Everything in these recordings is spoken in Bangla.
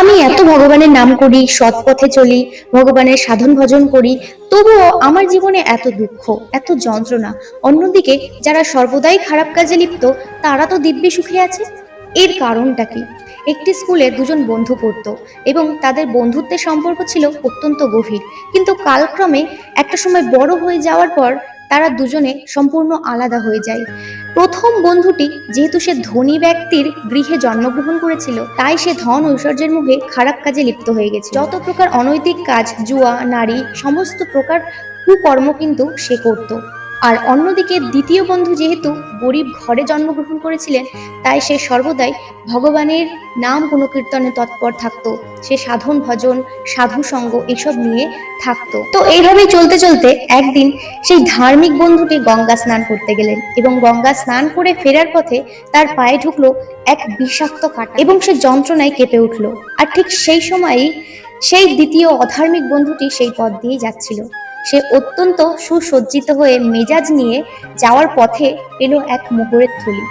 আমি এত ভগবানের নাম করি, সৎ পথে চলি, ভগবানের সাধন ভজন করি, তবুও আমার জীবনে এত দুঃখ, এত যন্ত্রণা। অন্যদিকে যারা সর্বদাই খারাপ কাজে লিপ্ত, তারা তো দিব্যি সুখে আছে। এর কারণটা কি? একটি স্কুলে দুজন বন্ধু পড়তো এবং তাদের বন্ধুত্বের সম্পর্ক ছিল অত্যন্ত গভীর। কিন্তু কালক্রমে একটা সময় বড় হয়ে যাওয়ার পর তারা দুজনে সম্পূর্ণ আলাদা হয়ে যায়। প্রথম বন্ধুটি, যেহেতু সে ধনী ব্যক্তির গৃহে জন্মগ্রহণ করেছিল, তাই সে ধন ঐশ্বর্যের মুখে খারাপ কাজে লিপ্ত হয়ে গেছে। যত প্রকার অনৈতিক কাজ, জুয়া, নারী, সমস্ত প্রকার কুকর্ম কিন্তু সে করত। আর অন্যদিকে দ্বিতীয় বন্ধু যেহেতু গরিব ঘরে জন্মগ্রহণ করেছিলেন, তাই সে সর্বদাই ভগবানের নাম গুণকীর্তনে তৎপর থাকতো। সে সাধন ভজন, সাধু সঙ্গ এসব নিয়ে থাকতো। তো এইভাবেই চলতে চলতে একদিন সেই ধার্মিক বন্ধুটি গঙ্গা স্নান করতে গেলেন এবং গঙ্গা স্নান করে ফেরার পথে তার পায়ে ঢুকলো এক বিষাক্ত কাঁটা এবং সে যন্ত্রণায় কেঁপে উঠলো। আর ঠিক সেই সময়ই সেই দ্বিতীয় অধার্মিক বন্ধুটি সেই পথ দিয়ে যাচ্ছিল। সে অত্যন্ত সুসজ্জিত হয়ে মেজাজ নিয়ে যাওয়ার পথে পেল এক মোহরের থলি।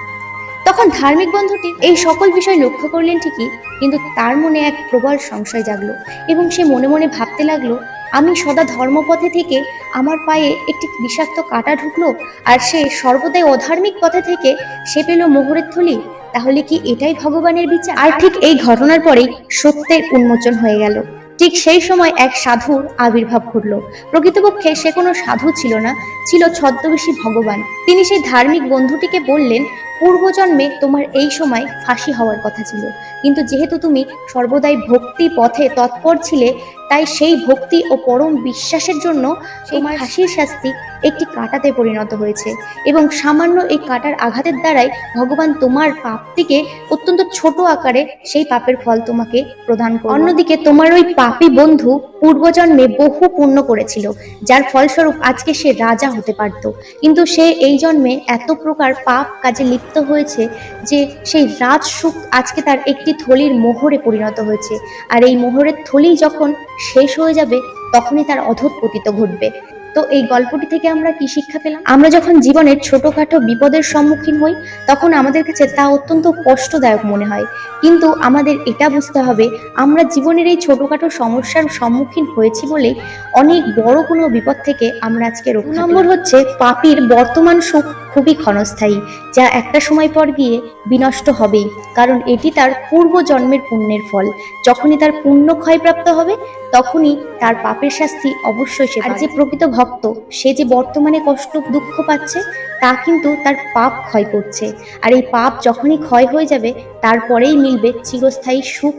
তখন ধার্মিক বন্ধুটি এই সকল বিষয় লক্ষ্য করলেন ঠিকই, কিন্তু তার মনে এক প্রবল সংশয় জাগলো এবং সে মনে মনে ভাবতে লাগলো, আমি সদা ধর্মপথে থেকে আমার পায়ে একটি বিষাক্ত কাঁটা ঢুকলো, আর সে সর্বদাই অধার্মিক পথে থেকে সে পেল মোহরের থলি। তাহলে কি এটাই ভগবানের বিচার? আর ঠিক এই ঘটনার পরেই সত্যের উন্মোচন হয়ে গেল। ঠিক সেই সময় এক সাধুর আবির্ভাব ঘটল। প্রকৃতপক্ষে সে কোনো সাধু ছিল না, ছিল ছদ্মবেশী ভগবান। তিনি সেই ধার্মিক বন্ধুটিকে বললেন, পূর্বজন্মে তোমার এই সময় ফাঁসি হওয়ার কথা ছিল, কিন্তু যেহেতু তুমি সর্বদাই ভক্তি পথে তৎপর ছিলে, তাই সেই ভক্তি ও পরম বিশ্বাসের জন্য তোমার ফাঁসির শাস্তি একটি কাঁটাতে পরিণত হয়েছে এবং সামান্য এই কাঁটার আঘাতের দ্বারাই ভগবান তোমার পাপটিকে অত্যন্ত ছোট আকারে সেই পাপের ফল তোমাকে প্রদান করে। অন্যদিকে তোমার ওই পাপী বন্ধু পূর্বজন্মে বহু পুণ্য করেছিল, যার ফলস্বরূপ আজকে সে রাজা হতে পারত, কিন্তু সে এই জন্মে এত প্রকার পাপ কাজে লিপ্ত হয়েছে যে সেই রাজ সুখ আজকে তার একটি থলির মোহরে পরিণত হয়েছে। আর এই মোহরের থলি যখন শেষ হয়ে যাবে, তখনই তার অধঃপতিত ঘটবে। তো এই গল্পটি থেকে আমরা কি শিক্ষা পেলাম? আমরা যখন জীবনের ছোটখাটো বিপদের সম্মুখীন হই, তখন আমাদের কাছে তা অত্যন্ত কষ্টদায়ক মনে হয়, কিন্তু আমাদের এটা বুঝতে হবে, আমরা জীবনের এই ছোটখাটো সমস্যার সম্মুখীন হয়েছি বলেই অনেক বড় কোনো বিপদ থেকে আমরা আজকে রক্ষা। 2 নম্বর হচ্ছে, পাপীর বর্তমান সুখ খুবই ক্ষণস্থায়ী, যা একটা সময় পর গিয়ে বিনষ্ট হবেই, কারণ এটি তার পূর্ব জন্মের পুণ্যের ফল। যখনই তার পুণ্য ক্ষয়প্রাপ্ত হবে, তখনই তার পাপের শাস্তি অবশ্যই সে। আর যে প্রকৃত ভক্ত, সে যে বর্তমানে কষ্ট দুঃখ পাচ্ছে, তা কিন্তু তার পাপ ক্ষয় করছে। আর এই পাপ যখনই ক্ষয় হয়ে যাবে, তারপরেই মিলবে চিরস্থায়ী সুখ।